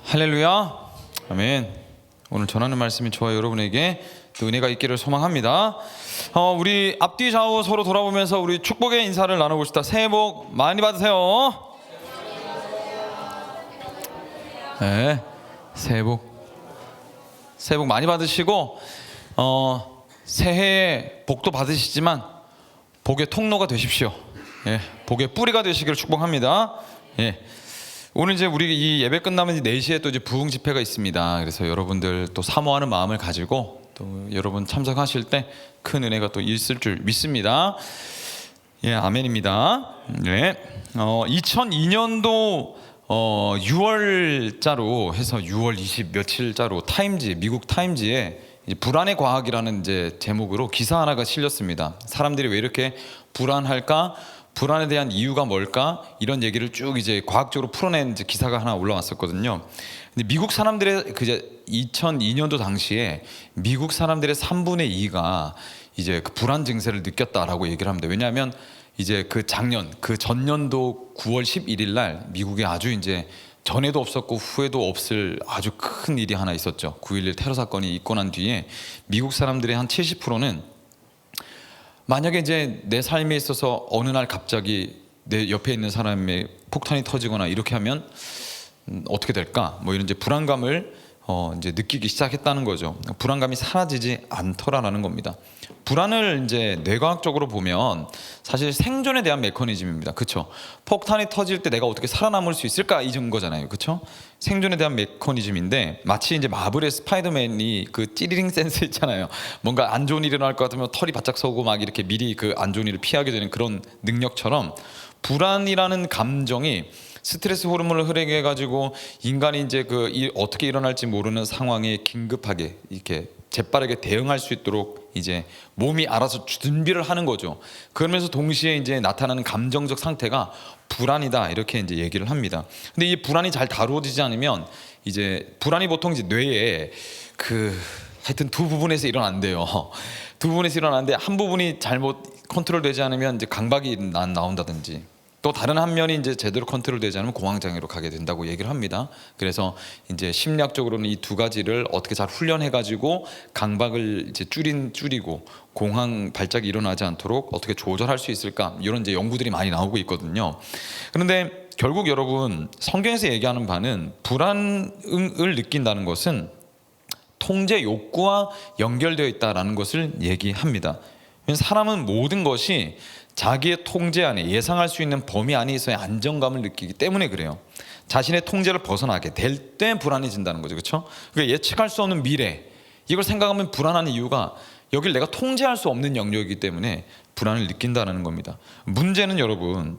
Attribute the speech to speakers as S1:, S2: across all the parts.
S1: 할렐루야, 아멘. 오늘 전하는 말씀이 저와 여러분에게 또 은혜가 있기를 소망합니다. 우리 앞뒤 좌우 서로 돌아보면서 우리 축복의 인사를 나눠봅시다. 새해 복 많이 받으세요. 네, 새해 복 많이 받으시고 새해에 복도 받으시지만 복의 통로가 되십시오. 예, 복의 뿌리가 되시기를 축복합니다. 예. 오늘 이제 우리 이 예배 끝나면 4시에 또 이제 부흥 집회가 있습니다. 그래서 여러분들 또 사모하는 마음을 가지고 또 여러분 참석하실 때 큰 은혜가 또 있을 줄 믿습니다. 예, 아멘입니다. 네. 2002년도 6월자로 해서 6월 20 며칠자로 미국 타임즈에 불안의 과학이라는 이제 제목으로 기사 하나가 실렸습니다. 사람들이 왜 이렇게 불안할까? 불안에 대한 이유가 뭘까? 이런 얘기를 쭉 이제 과학적으로 풀어낸 이제 기사가 하나 올라왔었거든요. 근데 미국 사람들의 그제 2002년도 당시에 미국 사람들의 3분의 2가 이제 그 불안 증세를 느꼈다라고 얘기를 합니다. 왜냐하면 이제 그 전년도 9월 11일 날 미국에 아주 이제 전에도 없었고 후에도 없을 아주 큰 일이 하나 있었죠. 9.11 테러 사건이 있고 난 뒤에 미국 사람들의 한 70%는 만약에 이제 내 삶에 있어서 어느 날 갑자기 내 옆에 있는 사람의 폭탄이 터지거나 이렇게 하면 어떻게 될까? 뭐 이런 이제 불안감을 이제 느끼기 시작했다는 거죠. 불안감이 사라지지 않더라라는 겁니다. 불안을 이제 뇌과학적으로 보면 사실 생존에 대한 메커니즘입니다. 그렇죠? 폭탄이 터질 때 내가 어떻게 살아남을 수 있을까 이런 거잖아요. 그렇죠? 생존에 대한 메커니즘인데 마치 이제 마블의 스파이더맨이 그 찌리링 센스 있잖아요. 뭔가 안 좋은 일이 일어날 것 같으면 털이 바짝 서고 막 이렇게 미리 그 안 좋은 일을 피하게 되는 그런 능력처럼 불안이라는 감정이 스트레스 호르몬을 흐르게 해가지고 인간이 이제 어떻게 일어날지 모르는 상황에 긴급하게 이렇게 재빠르게 대응할 수 있도록 이제 몸이 알아서 준비를 하는 거죠. 그러면서 동시에 이제 나타나는 감정적 상태가 불안이다 이렇게 이제 얘기를 합니다. 근데 이 불안이 잘 다루어지지 않으면 이제 불안이 보통 이제 뇌에 하여튼 두 부분에서 일어난대요. 두 부분에서 일어나는데 한 부분이 잘못 컨트롤되지 않으면 이제 강박이 나온다든지. 또 다른 한 면이 이제 제대로 컨트롤되지 않으면 공황장애로 가게 된다고 얘기를 합니다. 그래서 이제 심리학적으로는 이 두 가지를 어떻게 잘 훈련해가지고 강박을 이제 줄이고 공황 발작이 일어나지 않도록 어떻게 조절할 수 있을까 이런 이제 연구들이 많이 나오고 있거든요. 그런데 결국 여러분 성경에서 얘기하는 바는 불안을 느낀다는 것은 통제 욕구와 연결되어 있다라는 것을 얘기합니다. 사람은 모든 것이 자기의 통제 안에 예상할 수 있는 범위 안에 있어야 안정감을 느끼기 때문에 그래요. 자신의 통제를 벗어나게 될 때 불안해진다는 거죠. 그렇죠? 그러니까 예측할 수 없는 미래 이걸 생각하면 불안한 이유가 여길 내가 통제할 수 없는 영역이기 때문에 불안을 느낀다는 겁니다. 문제는 여러분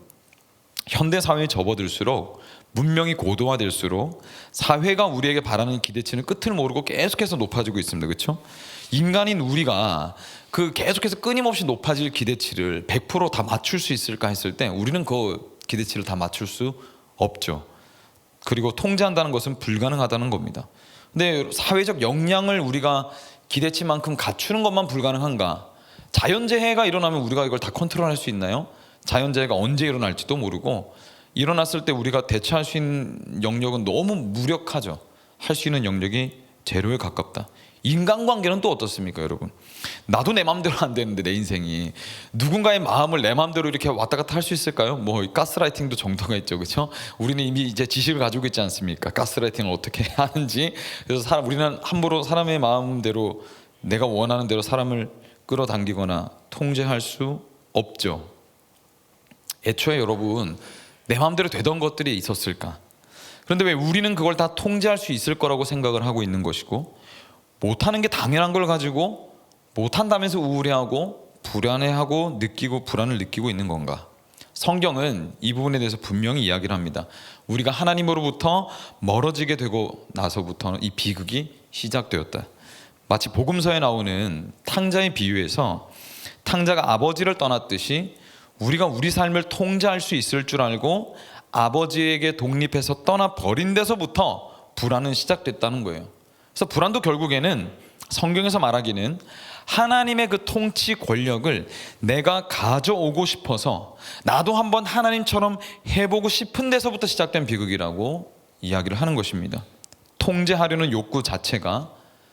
S1: 현대사회에 접어들수록 문명이 고도화될수록 사회가 우리에게 바라는 기대치는 끝을 모르고 계속해서 높아지고 있습니다. 그렇죠? 인간인 우리가 계속해서 끊임없이 높아질 기대치를 100% 다 맞출 수 있을까 했을 때 우리는 그 기대치를 다 맞출 수 없죠. 그리고 통제한다는 것은 불가능하다는 겁니다. 근데 사회적 역량을 우리가 기대치만큼 갖추는 것만 불가능한가? 자연재해가 일어나면 우리가 이걸 다 컨트롤할 수 있나요? 자연재해가 언제 일어날지도 모르고 일어났을 때 우리가 대처할 수 있는 영역은 너무 무력하죠. 할 수 있는 영역이 제로에 가깝다. 인간관계는 또 어떻습니까, 여러분? 나도 내 마음대로 안 되는데 내 인생이 누군가의 마음을 내 마음대로 이렇게 왔다 갔다 할 수 있을까요? 뭐 가스라이팅도 정도가 있죠, 그렇죠? 우리는 이미 이제 지식을 가지고 있지 않습니까? 가스라이팅을 어떻게 하는지. 그래서 우리는 함부로 사람의 마음대로 내가 원하는 대로 사람을 끌어당기거나 통제할 수 없죠. 애초에 여러분 내 마음대로 되던 것들이 있었을까? 그런데 왜 우리는 그걸 다 통제할 수 있을 거라고 생각을 하고 있는 것이고 못하는 게 당연한 걸 가지고 못한다면서 우울해하고 불안해하고 느끼고 불안을 느끼고 있는 건가? 성경은 이 부분에 대해서 분명히 이야기를 합니다. 우리가 하나님으로부터 멀어지게 되고 나서부터는 이 비극이 시작되었다. 마치 복음서에 나오는 탕자의 비유에서 탕자가 아버지를 떠났듯이 우리가 우리 삶을 통제할 수 있을 줄 알고 아버지에게 독립해서 떠나버린 데서부터 불안은 시작됐다는 거예요. 그래서 불안도 결국에는 성경에서 말하기는 하나님의 그 통치 권력을 내가 가져오고 싶어서 나도 한번 하나님처럼 해보고 싶은 데서부터 시작된 비극이라고 이야기를 하는 것입니다. 통제하려는 욕구 자체가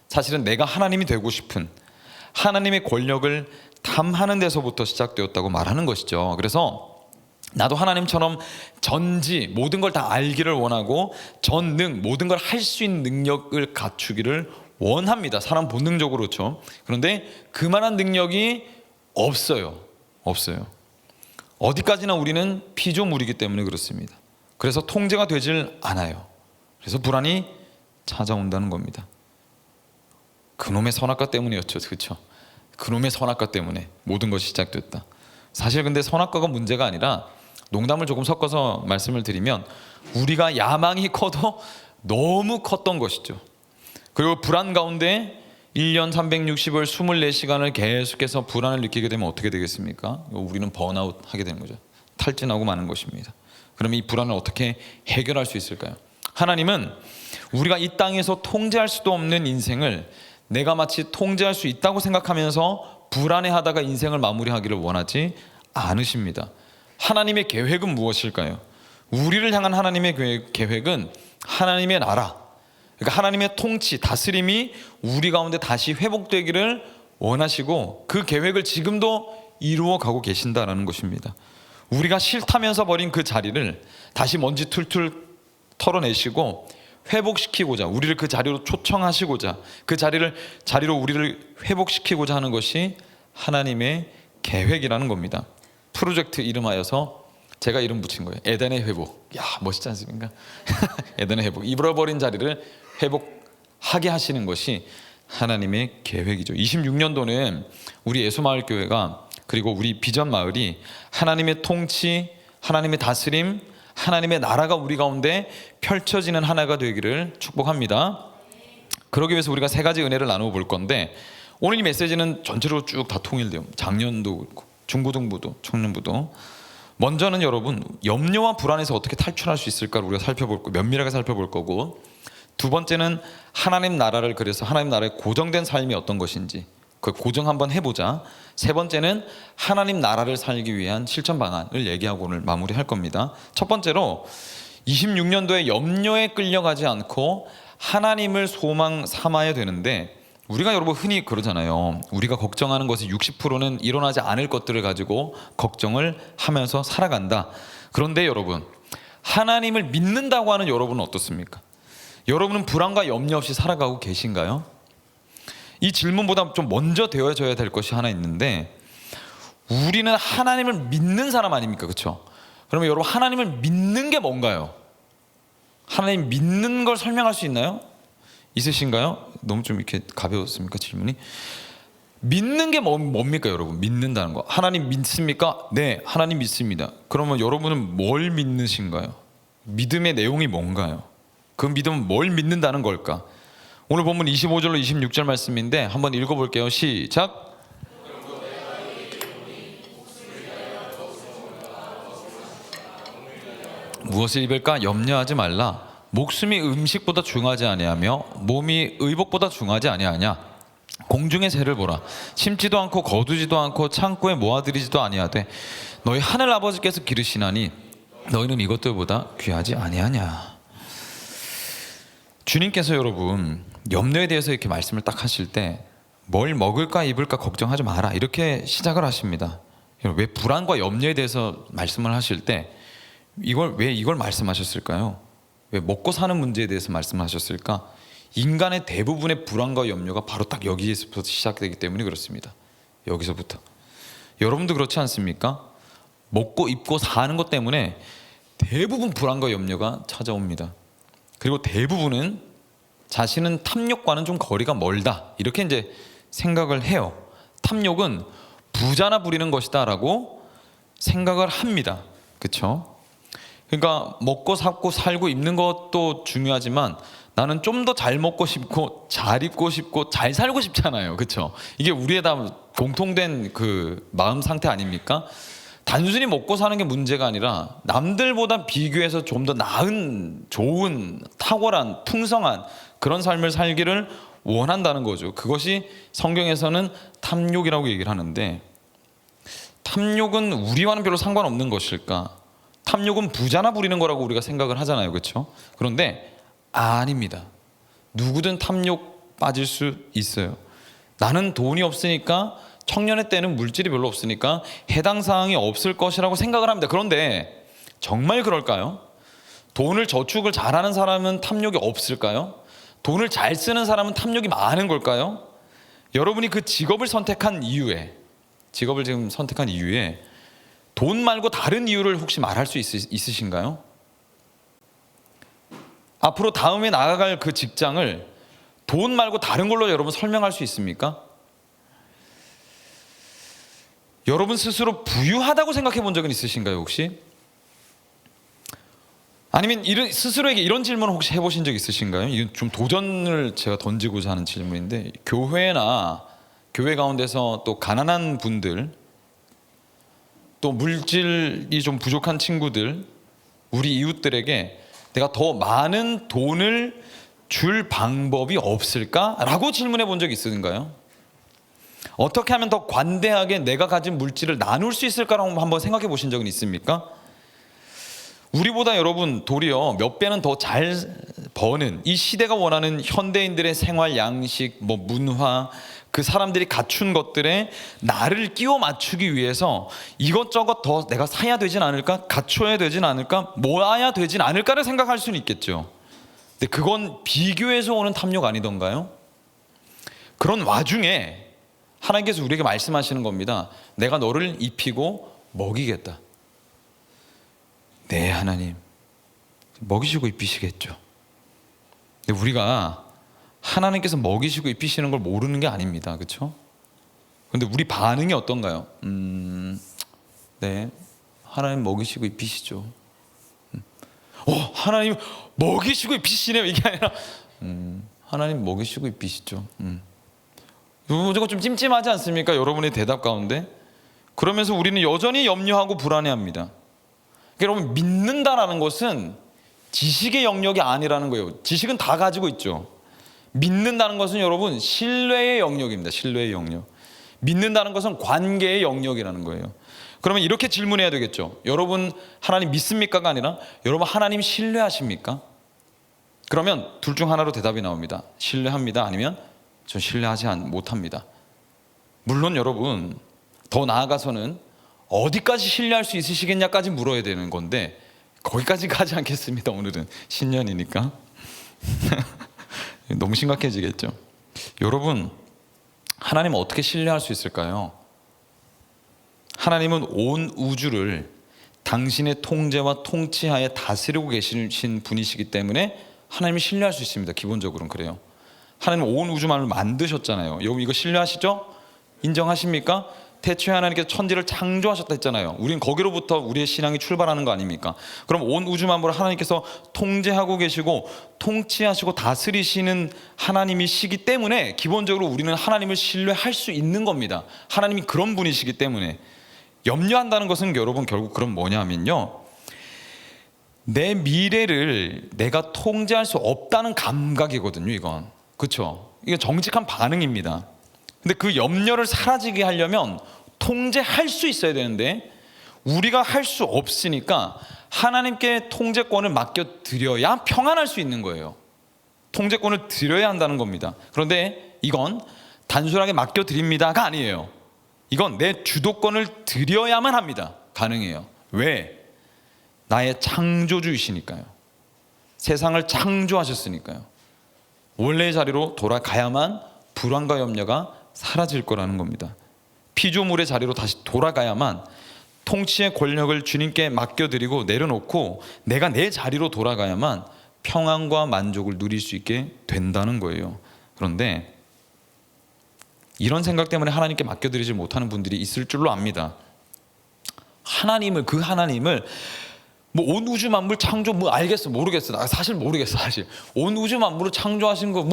S1: 사실은 내가 하나님이 되고 싶은 하나님의 권력을 탐하는 데서부터 시작되었다고 말하는 것이죠. 그래서 나도 하나님처럼 전지 모든 걸 다 알기를 원하고 전능 모든 걸 할 수 있는 능력을 갖추기를 원합니다. 사람 본능적으로 그렇죠. 그런데 그만한 능력이 없어요. 어디까지나 우리는 피조물이기 때문에 그렇습니다. 그래서 통제가 되질 않아요. 그래서 불안이 찾아온다는 겁니다. 그놈의 선악과 때문이었죠. 그렇죠? 그놈의 선악과 때문에 모든 것이 시작됐다. 사실 근데 선악과가 문제가 아니라, 농담을 조금 섞어서 말씀을 드리면, 우리가 야망이 커도 너무 컸던 것이죠. 그리고 불안 가운데 1년 360일 24시간을 계속해서 불안을 느끼게 되면 어떻게 되겠습니까? 우리는 번아웃 하게 되는 거죠. 탈진하고 마는 것입니다. 그러면 이 불안을 어떻게 해결할 수 있을까요? 하나님은 우리가 이 땅에서 통제할 수도 없는 인생을 내가 마치 통제할 수 있다고 생각하면서 불안해하다가 인생을 마무리하기를 원하지 않으십니다. 하나님의 계획은 무엇일까요? 우리를 향한 하나님의 계획은 하나님의 나라, 그러니까 하나님의 통치, 다스림이 우리 가운데 다시 회복되기를 원하시고 그 계획을 지금도 이루어가고 계신다는 것입니다. 우리가 싫다면서 버린 그 자리를 다시 먼지 툴툴 털어내시고 회복시키고자, 우리를 그 자리로 초청하시고자, 그 자리로 우리를 회복시키고자 하는 것이 하나님의 계획이라는 겁니다. 프로젝트 이름하여서 제가 이름 붙인 거예요. 에덴의 회복. 야, 멋있지 않습니까? 에덴의 회복. 잃어버린 자리를 회복하게 하시는 것이 하나님의 계획이죠. 26년도는 우리 예수마을교회가, 그리고 우리 비전 마을이 하나님의 통치, 하나님의 다스림, 하나님의 나라가 우리 가운데 펼쳐지는 하나가 되기를 축복합니다. 그러기 위해서 우리가 3가지 은혜를 나누어 볼 건데, 오늘 이 메시지는 전체로 쭉 다 통일돼요. 작년도 그렇고 중고등부도 청년부도. 먼저는 여러분, 염려와 불안에서 어떻게 탈출할 수 있을까를 우리가 살펴볼 거고, 면밀하게 살펴볼 거고, 두 번째는 하나님 나라를, 그래서 하나님 나라의 고정된 삶이 어떤 것인지 그 고정 한번 해보자. 세 번째는 하나님 나라를 살기 위한 실천 방안을 얘기하고 오늘 마무리할 겁니다. 첫 번째로 26년도에 염려에 끌려가지 않고 하나님을 소망 삼아야 되는데, 우리가 여러분 흔히 그러잖아요. 우리가 걱정하는 것의 60%는 일어나지 않을 것들을 가지고 걱정을 하면서 살아간다. 그런데 여러분, 하나님을 믿는다고 하는 여러분은 어떻습니까? 여러분은 불안과 염려 없이 살아가고 계신가요? 이 질문보다 좀 먼저 되어져야 될 것이 하나 있는데, 우리는 하나님을 믿는 사람 아닙니까? 그렇죠? 그러면 여러분, 하나님을 믿는 게 뭔가요? 하나님 믿는 걸 설명할 수 있나요? 있으신가요? 너무 좀 이렇게 가벼웠습니까? 질문이. 믿는 게 뭡니까 여러분? 믿는다는 거. 하나님 믿습니까? 네, 하나님 믿습니다. 그러면 여러분은 뭘 믿으신가요? 믿음의 내용이 뭔가요? 그 믿음은 뭘 믿는다는 걸까? 오늘 본문 25절로 26절 말씀인데 한번 읽어볼게요. 시작. 무엇을 입을까 염려하지 말라. 목숨이 음식보다 중하지 아니하며 몸이 의복보다 중하지 아니하냐. 공중의 새를 보라. 심지도 않고 거두지도 않고 창고에 모아들이지도 아니하되 너희 하늘 아버지께서 기르시나니 너희는 이것들보다 귀하지 아니하냐. 주님께서 여러분 염려에 대해서 이렇게 말씀을 딱 하실 때 뭘 먹을까 입을까 걱정하지 마라 이렇게 시작을 하십니다. 왜 불안과 염려에 대해서 말씀을 하실 때 왜 이걸 말씀하셨을까요? 왜 먹고 사는 문제에 대해서 말씀하셨을까? 인간의 대부분의 불안과 염려가 바로 딱 여기에서부터 시작되기 때문에 그렇습니다. 여기서부터. 여러분도 그렇지 않습니까? 먹고 입고 사는 것 때문에 대부분 불안과 염려가 찾아옵니다. 그리고 대부분은 자신은 탐욕과는 좀 거리가 멀다 이렇게 이제 생각을 해요. 탐욕은 부자나 부리는 것이다 라고 생각을 합니다. 그렇죠? 그러니까 먹고 사고 살고 입는 것도 중요하지만 나는 좀 더 잘 먹고 싶고 잘 입고 싶고 잘 살고 싶잖아요. 그렇죠? 이게 우리의 다 공통된 그 마음 상태 아닙니까? 단순히 먹고 사는 게 문제가 아니라 남들보다 비교해서 좀 더 나은, 좋은, 탁월한, 풍성한 그런 삶을 살기를 원한다는 거죠. 그것이 성경에서는 탐욕이라고 얘기를 하는데, 탐욕은 우리와는 별로 상관없는 것일까? 탐욕은 부자나 부리는 거라고 우리가 생각을 하잖아요. 그렇죠? 그런데 아닙니다. 누구든 탐욕 빠질 수 있어요. 나는 돈이 없으니까, 청년의 때는 물질이 별로 없으니까 해당 사항이 없을 것이라고 생각을 합니다. 그런데 정말 그럴까요? 돈을 저축을 잘하는 사람은 탐욕이 없을까요? 돈을 잘 쓰는 사람은 탐욕이 많은 걸까요? 여러분이 그 직업을 선택한 이유에 돈 말고 다른 이유를 혹시 말할 수 있으신가요? 앞으로 다음에 나아갈 그 직장을 돈 말고 다른 걸로 여러분 설명할 수 있습니까? 여러분 스스로 부유하다고 생각해 본 적은 있으신가요, 혹시? 아니면 스스로에게 이런 질문을 혹시 해보신 적 있으신가요? 이건 좀 도전을 제가 던지고자 하는 질문인데, 교회나 교회 가운데서 또 가난한 분들, 또 물질이 좀 부족한 친구들, 우리 이웃들에게 내가 더 많은 돈을 줄 방법이 없을까라고 질문해 본 적이 있으신가요? 어떻게 하면 더 관대하게 내가 가진 물질을 나눌 수 있을까라고 한번 생각해 보신 적은 있습니까? 우리보다 여러분 도리어 몇 배는 더 잘 버는, 이 시대가 원하는 현대인들의 생활 양식, 문화, 그 사람들이 갖춘 것들에 나를 끼워 맞추기 위해서 이것저것 더 내가 사야 되진 않을까? 갖춰야 되진 않을까? 모아야 되진 않을까를 생각할 수는 있겠죠. 근데 그건 비교에서 오는 탐욕 아니던가요? 그런 와중에 하나님께서 우리에게 말씀하시는 겁니다. 내가 너를 입히고 먹이겠다. 네, 하나님, 먹이시고 입히시겠죠. 근데 우리가 하나님께서 먹이시고 입히시는 걸 모르는 게 아닙니다. 그렇죠? 근데 우리 반응이 어떤가요? 네, 하나님 먹이시고 입히시죠. 하나님 먹이시고 입히시네요. 이게 아니라 하나님 먹이시고 입히시죠. 이거 좀 찜찜하지 않습니까? 여러분의 대답 가운데. 그러면서 우리는 여전히 염려하고 불안해합니다. 여러분, 믿는다라는 것은 지식의 영역이 아니라는 거예요. 지식은 다 가지고 있죠. 믿는다는 것은 여러분 신뢰의 영역입니다. 신뢰의 영역. 믿는다는 것은 관계의 영역이라는 거예요. 그러면 이렇게 질문해야 되겠죠. 여러분 하나님 믿습니까가 아니라 여러분 하나님 신뢰하십니까? 그러면 둘 중 하나로 대답이 나옵니다. 신뢰합니다. 아니면 전 신뢰하지 못합니다. 물론 여러분 더 나아가서는 어디까지 신뢰할 수 있으시겠냐까지 물어야 되는 건데 거기까지 가지 않겠습니다. 오늘은 신년이니까. 너무 심각해지겠죠. 여러분, 하나님 어떻게 신뢰할 수 있을까요? 하나님은 온 우주를 당신의 통제와 통치하에 다스리고 계신 분이시기 때문에 하나님을 신뢰할 수 있습니다. 기본적으로는 그래요. 하나님은 온 우주만을 만드셨잖아요. 여러분 이거 신뢰하시죠? 인정하십니까? 태초에 하나님께서 천지를 창조하셨다 했잖아요. 우린 거기로부터 우리의 신앙이 출발하는 거 아닙니까? 그럼 온 우주 만물을 하나님께서 통제하고 계시고 통치하시고 다스리시는 하나님이시기 때문에 기본적으로 우리는 하나님을 신뢰할 수 있는 겁니다. 하나님이 그런 분이시기 때문에. 염려한다는 것은 여러분 결국 그럼 뭐냐면요, 내 미래를 내가 통제할 수 없다는 감각이거든요. 이건 그렇죠? 이게 정직한 반응입니다. 근데 그 염려를 사라지게 하려면 통제할 수 있어야 되는데 우리가 할 수 없으니까 하나님께 통제권을 맡겨드려야 평안할 수 있는 거예요. 통제권을 드려야 한다는 겁니다. 그런데 이건 단순하게 맡겨드립니다가 아니에요. 이건 내 주도권을 드려야만 합니다. 가능해요. 왜? 나의 창조주이시니까요. 세상을 창조하셨으니까요. 원래의 자리로 돌아가야만 불안과 염려가 사라질 거라는 겁니다. 피조물의 자리로 다시 돌아가야만, 통치의 권력을 주님께 맡겨드리고 내려놓고 내가 내 자리로 돌아가야만 평안과 만족을 누릴 수 있게 된다는 거예요. 그런데 이런 생각 때문에 하나님께 맡겨드리지 못하는 분들이 있을 줄로 압니다. 그 하나님을 온 우주 만물 창조 알겠어 모르겠어, 나 사실 모르겠어. 사실 온 우주 만물을 창조하신 거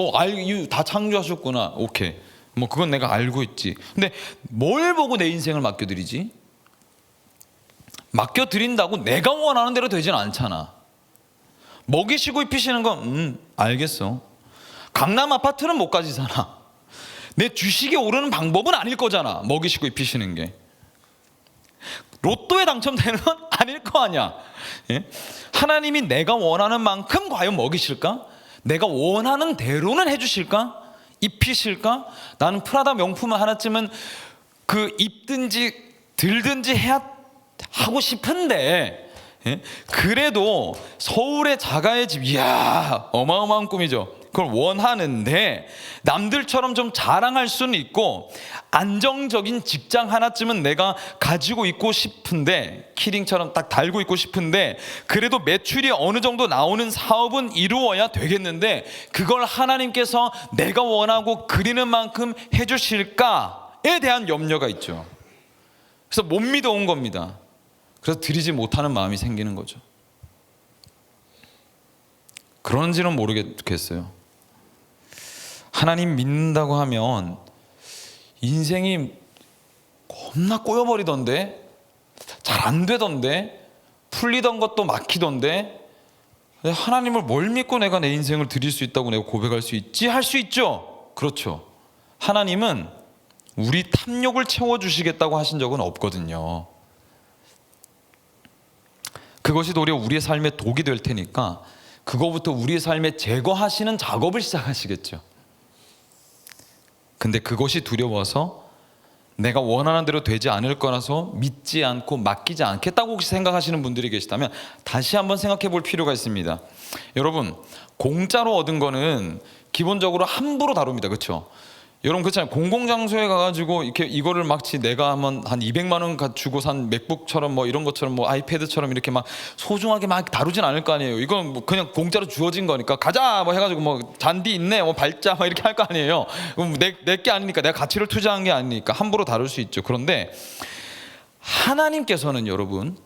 S1: 다 창조하셨구나, 오케이, 그건 내가 알고 있지. 근데 뭘 보고 내 인생을 맡겨드리지? 맡겨드린다고 내가 원하는 대로 되진 않잖아. 먹이시고 입히시는 건 알겠어. 강남 아파트는 못 가지잖아. 내 주식에 오르는 방법은 아닐 거잖아. 먹이시고 입히시는 게. 로또에 당첨되는 건 아닐 거 아니야. 예? 하나님이 내가 원하는 만큼 과연 먹이실까? 내가 원하는 대로는 해주실까? 입히실까? 나는 프라다 명품 하나쯤은 그 입든지 들든지 하고 싶은데, 예? 그래도 서울의 자가의 집, 이야, 어마어마한 꿈이죠. 그걸 원하는데 남들처럼 좀 자랑할 수는 있고 안정적인 직장 하나쯤은 내가 가지고 있고 싶은데, 키링처럼 딱 달고 있고 싶은데, 그래도 매출이 어느 정도 나오는 사업은 이루어야 되겠는데 그걸 하나님께서 내가 원하고 그리는 만큼 해주실까에 대한 염려가 있죠. 그래서 못 믿어온 겁니다. 그래서 드리지 못하는 마음이 생기는 거죠. 그런지는 모르겠어요. 하나님 믿는다고 하면 인생이 겁나 꼬여버리던데, 잘 안 되던데, 풀리던 것도 막히던데, 하나님을 뭘 믿고 내가 내 인생을 드릴 수 있다고 내가 고백할 수 있지? 할 수 있죠. 그렇죠. 하나님은 우리 탐욕을 채워주시겠다고 하신 적은 없거든요. 그것이 도리어 우리의 삶의 독이 될 테니까 그거부터 우리의 삶에 제거하시는 작업을 시작하시겠죠. 근데 그것이 두려워서 내가 원하는 대로 되지 않을 거라서 믿지 않고 맡기지 않겠다고 혹시 생각하시는 분들이 계시다면 다시 한번 생각해 볼 필요가 있습니다. 여러분, 공짜로 얻은 거는 기본적으로 함부로 다룹니다. 그렇죠? 여러분 그렇잖아요. 공공장소에 가가지고 이렇게 이거를 마치 내가 한번 한 200만 원 주고 산 맥북처럼 뭐 이런 것처럼 뭐 아이패드처럼 이렇게 막 소중하게 막 다루진 않을 거 아니에요. 이건 뭐 그냥 공짜로 주어진 거니까 가자 뭐 해가지고 뭐 잔디 있네 뭐 밟자 뭐 이렇게 할 거 아니에요. 그럼 내 게 아니니까, 내가 가치를 투자한 게 아니니까 함부로 다룰 수 있죠. 그런데 하나님께서는 여러분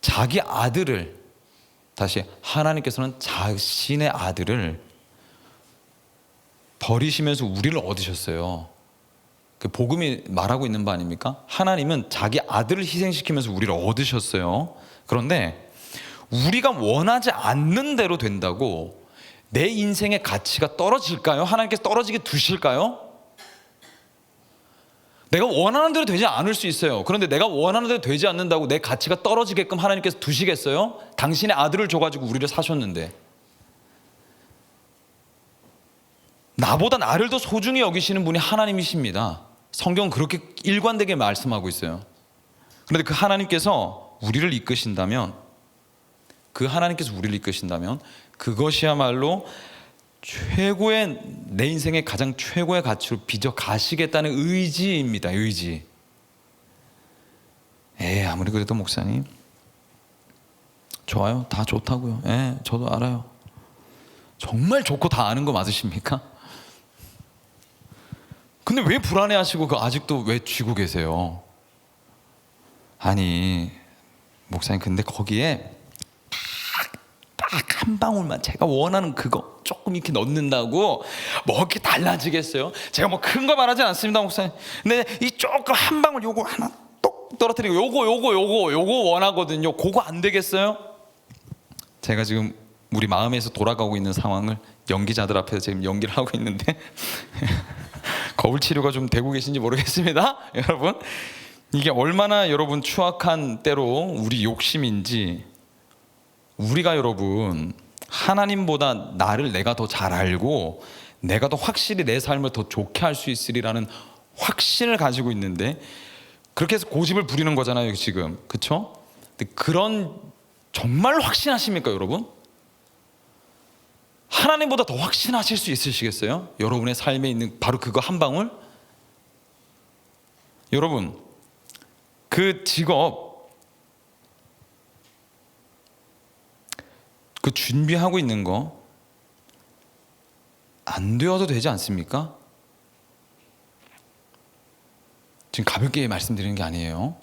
S1: 자기 아들을, 다시 하나님께서는 자신의 아들을 버리시면서 우리를 얻으셨어요. 그 복음이 말하고 있는 바 아닙니까? 하나님은 자기 아들을 희생시키면서 우리를 얻으셨어요. 그런데 우리가 원하지 않는 대로 된다고 내 인생의 가치가 떨어질까요? 하나님께서 떨어지게 두실까요? 내가 원하는 대로 되지 않을 수 있어요. 그런데 내가 원하는 대로 되지 않는다고 내 가치가 떨어지게끔 하나님께서 두시겠어요? 당신의 아들을 줘가지고 우리를 사셨는데, 나보다 나를 더 소중히 여기시는 분이 하나님이십니다. 성경은 그렇게 일관되게 말씀하고 있어요. 그런데 그 하나님께서 우리를 이끄신다면, 그것이야말로 최고의, 내 인생의 가장 최고의 가치로 빚어 가시겠다는 의지입니다. 의지. 아무리 그래도 목사님 좋아요, 다 좋다고요. 저도 알아요. 정말 좋고 다 아는 거 맞으십니까? 근데 왜 불안해하시고 아직도 왜 쥐고 계세요? 아니 목사님, 근데 거기에 딱 한 방울만 제가 원하는 그거 조금 이렇게 넣는다고 뭐 이렇게 달라지겠어요? 제가 뭐 큰 거 말하진 않습니다, 목사님. 근데 이 조금 한 방울 요거 하나 똑 떨어뜨리고 요거 원하거든요. 그거 안 되겠어요? 제가 지금 우리 마음에서 돌아가고 있는 상황을 연기자들 앞에서 지금 연기를 하고 있는데 거울 치료가 좀 되고 계신지 모르겠습니다. 여러분, 이게 얼마나 여러분 추악한 때로 우리 욕심인지, 우리가 여러분 하나님보다 나를 내가 더 잘 알고 내가 더 확실히 내 삶을 더 좋게 할 수 있으리라는 확신을 가지고 있는데 그렇게 해서 고집을 부리는 거잖아요 지금. 그렇죠? 근데 그런, 정말 확신하십니까 여러분? 하나님보다 더 확신하실 수 있으시겠어요? 여러분의 삶에 있는 바로 그거 한 방울? 여러분, 그 직업, 그 준비하고 있는 거 안 되어도 되지 않습니까? 지금 가볍게 말씀드리는 게 아니에요.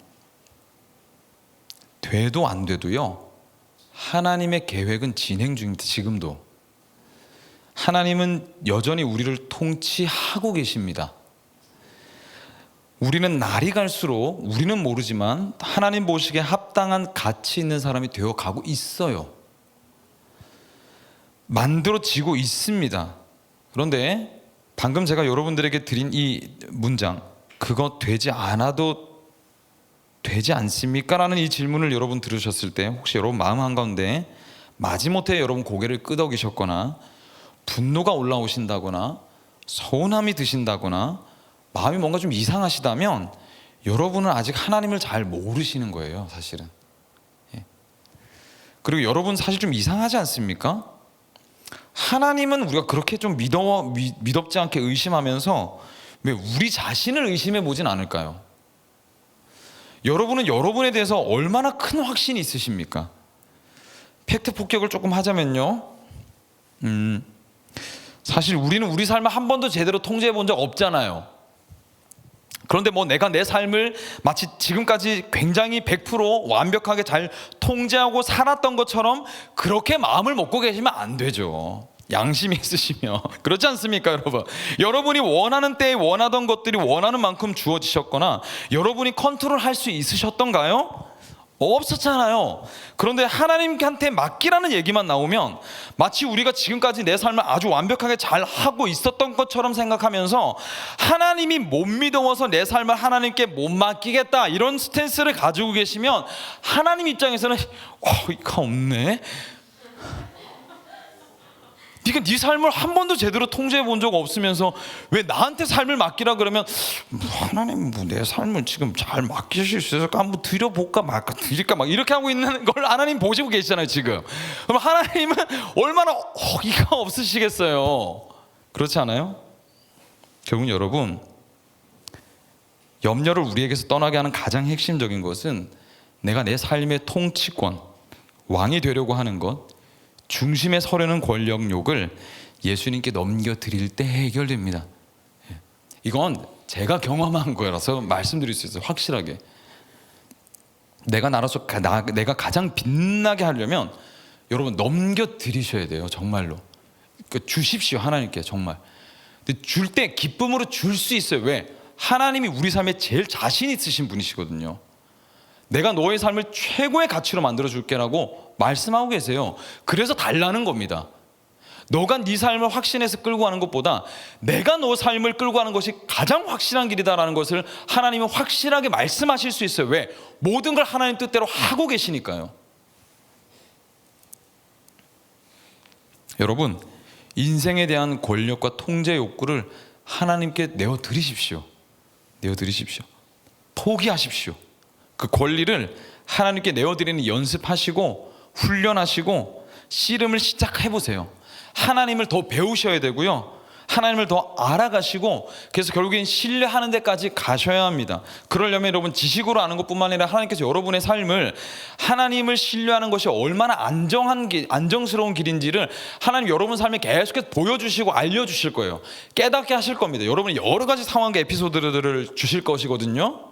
S1: 돼도 안 돼도요, 하나님의 계획은 진행 중입니다. 지금도 하나님은 여전히 우리를 통치하고 계십니다. 우리는 날이 갈수록 우리는 모르지만 하나님 보시기에 합당한 가치 있는 사람이 되어 가고 있어요. 만들어지고 있습니다. 그런데 방금 제가 여러분들에게 드린 이 문장, 그거 되지 않아도 되지 않습니까? 라는 이 질문을 여러분 들으셨을 때 혹시 여러분 마음 한가운데 마지못해 여러분 고개를 끄덕이셨거나 분노가 올라오신다거나 서운함이 드신다거나 마음이 뭔가 좀 이상하시다면 여러분은 아직 하나님을 잘 모르시는 거예요, 사실은. 그리고 여러분 사실 좀 이상하지 않습니까? 하나님은 우리가 그렇게 좀 믿업지 않게 의심하면서 왜 우리 자신을 의심해 보진 않을까요? 여러분은 여러분에 대해서 얼마나 큰 확신이 있으십니까? 팩트 폭격을 조금 하자면요, 사실 우리는 우리 삶을 한 번도 제대로 통제해 본 적 없잖아요. 그런데 뭐 내가 내 삶을 마치 지금까지 굉장히 100% 완벽하게 잘 통제하고 살았던 것처럼 그렇게 마음을 먹고 계시면 안 되죠. 양심이 있으시면. 그렇지 않습니까, 여러분? 여러분이 원하는 때에 원하던 것들이 원하는 만큼 주어지셨거나 여러분이 컨트롤할 수 있으셨던가요? 없었잖아요. 그런데 하나님한테 맡기라는 얘기만 나오면 마치 우리가 지금까지 내 삶을 아주 완벽하게 잘 하고 있었던 것처럼 생각하면서 하나님이 못 믿어서 내 삶을 하나님께 못 맡기겠다, 이런 스탠스를 가지고 계시면 하나님 입장에서는 이가 없네. 네가 네 삶을 한 번도 제대로 통제해 본 적 없으면서 왜 나한테 삶을 맡기라 그러면 하나님 뭐 내 삶을 지금 잘 맡기실 수 있을까? 한번 드려볼까 말까, 드릴까 막 이렇게 하고 있는 걸 하나님 보시고 계시잖아요, 지금. 그럼 하나님은 얼마나 어이가 없으시겠어요. 그렇지 않아요? 결국 여러분, 염려를 우리에게서 떠나게 하는 가장 핵심적인 것은 내가 내 삶의 통치권, 왕이 되려고 하는 것, 중심에 서려는 권력욕을 예수님께 넘겨드릴 때 해결됩니다. 이건 제가 경험한 거라서 말씀드릴 수 있어요, 확실하게. 내가 가장 빛나게 하려면 여러분 넘겨드리셔야 돼요, 정말로. 그러니까 주십시오, 하나님께. 정말. 근데 줄 때 기쁨으로 줄 수 있어요. 왜? 하나님이 우리 삶에 제일 자신 있으신 분이시거든요. 내가 너의 삶을 최고의 가치로 만들어 줄게라고 말씀하고 계세요. 그래서 달라는 겁니다. 너가 네 삶을 확신해서 끌고 가는 것보다 내가 너 삶을 끌고 가는 것이 가장 확실한 길이다라는 것을 하나님은 확실하게 말씀하실 수 있어요. 왜? 모든 걸 하나님 뜻대로 하고 계시니까요. 여러분, 인생에 대한 권력과 통제 욕구를 하나님께 내어드리십시오. 내어드리십시오. 포기하십시오. 그 권리를 하나님께 내어드리는 연습하시고 훈련하시고 씨름을 시작해보세요. 하나님을 더 배우셔야 되고요, 하나님을 더 알아가시고, 그래서 결국엔 신뢰하는 데까지 가셔야 합니다. 그러려면 여러분, 지식으로 아는 것뿐만 아니라 하나님께서 여러분의 삶을, 하나님을 신뢰하는 것이 얼마나 안정스러운 길인지를 하나님 여러분 삶에 계속해서 보여주시고 알려주실 거예요. 깨닫게 하실 겁니다. 여러분이 여러 가지 상황과 에피소드들을 주실 것이거든요.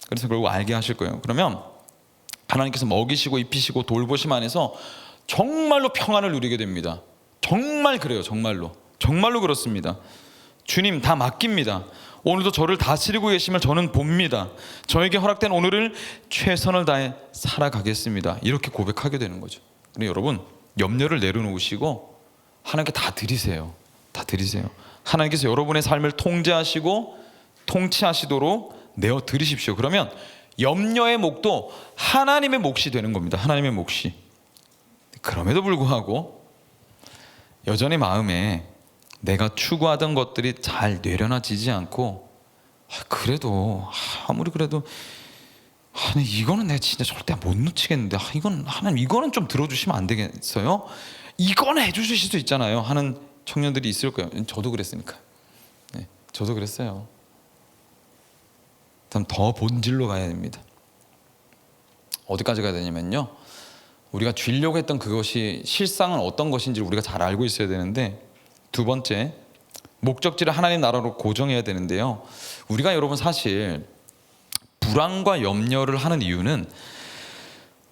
S1: 그래서 결국 알게 하실 거예요. 그러면 하나님께서 먹이시고 입히시고 돌보심 안에서 정말로 평안을 누리게 됩니다. 정말 그래요. 정말로 그렇습니다. 주님 다 맡깁니다. 오늘도 저를 다스리고 계심을 저는 봅니다. 저에게 허락된 오늘을 최선을 다해 살아가겠습니다. 이렇게 고백하게 되는 거죠. 근데 여러분, 염려를 내려놓으시고 하나님께 다 드리세요. 다 드리세요. 하나님께서 여러분의 삶을 통제하시고 통치하시도록 내어드리십시오. 그러면 염려의 몫도 하나님의 몫이 되는 겁니다. 하나님의 몫이. 그럼에도 불구하고 여전히 마음에 내가 추구하던 것들이 잘 내려놔지지 않고, 그래도 아무리 그래도 이거는 내가 진짜 절대 못 놓치겠는데, 이건 하나님 이거는 좀 들어주시면 안 되겠어요? 이거는 해주실 수도 있잖아요 하는 청년들이 있을 거예요. 저도 그랬으니까. 네, 저도 그랬어요. 더 본질로 가야 됩니다. 어디까지 가야 되냐면요, 우리가 주려고 했던 그것이 실상은 어떤 것인지를 우리가 잘 알고 있어야 되는데, 두 번째, 목적지를 하나님 나라로 고정해야 되는데요, 우리가 여러분 사실 불안과 염려를 하는 이유는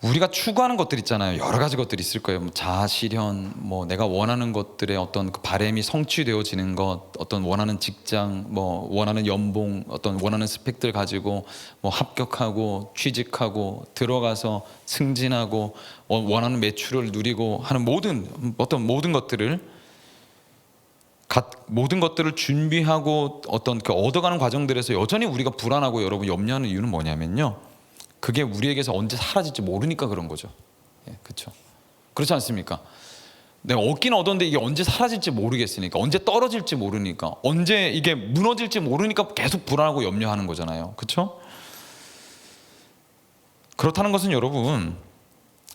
S1: 우리가 추구하는 것들 있잖아요. 여러 가지 것들이 있을 거예요. 자아 실현, 내가 원하는 것들의 어떤 그 바람이 성취되어지는 것, 어떤 원하는 직장, 원하는 연봉, 어떤 원하는 스펙들 가지고 합격하고 취직하고 들어가서 승진하고 원하는 매출을 누리고 하는 모든 것들을 준비하고 어떤 그 얻어가는 과정들에서 여전히 우리가 불안하고 여러분 염려하는 이유는 뭐냐면요, 그게 우리에게서 언제 사라질지 모르니까 그런 거죠. 그렇죠? 그렇지 않습니까? 내가 얻긴 얻었는데 이게 언제 사라질지 모르겠으니까, 언제 떨어질지 모르니까, 언제 이게 무너질지 모르니까 계속 불안하고 염려하는 거잖아요. 그렇죠? 그렇다는 것은 여러분,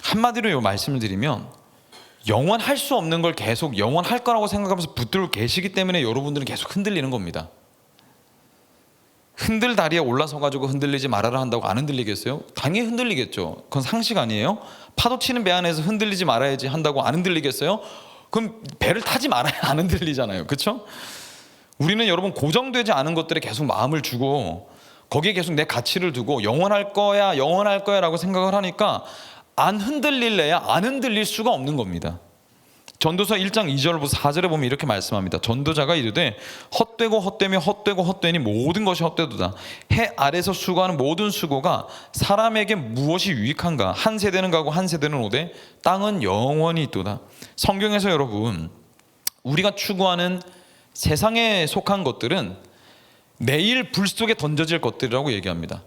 S1: 한마디로 이 말씀을 드리면 영원할 수 없는 걸 계속 영원할 거라고 생각하면서 붙들고 계시기 때문에 여러분들은 계속 흔들리는 겁니다. 흔들 다리에 올라서 가지고 흔들리지 말아라 한다고 안 흔들리겠어요? 당연히 흔들리겠죠. 그건 상식 아니에요? 파도 치는 배 안에서 흔들리지 말아야지 한다고 안 흔들리겠어요? 그럼 배를 타지 말아야 안 흔들리잖아요. 그렇죠? 우리는 여러분 고정되지 않은 것들에 계속 마음을 주고 거기에 계속 내 가치를 두고 영원할 거야 영원할 거야 라고 생각을 하니까 안 흔들릴래야 안 흔들릴 수가 없는 겁니다. 전도서 1장 2절부터 4절에 보면 이렇게 말씀합니다. 전도자가 이르되 헛되고 헛되며 헛되고 헛되니 모든 것이 헛되도다. 해 아래서 수고하는 모든 수고가 사람에게 무엇이 유익한가? 한 세대는 가고 한 세대는 오되 땅은 영원히 있도다. 성경에서 여러분 우리가 추구하는 세상에 속한 것들은 내일 불 속에 던져질 것들이라고 얘기합니다.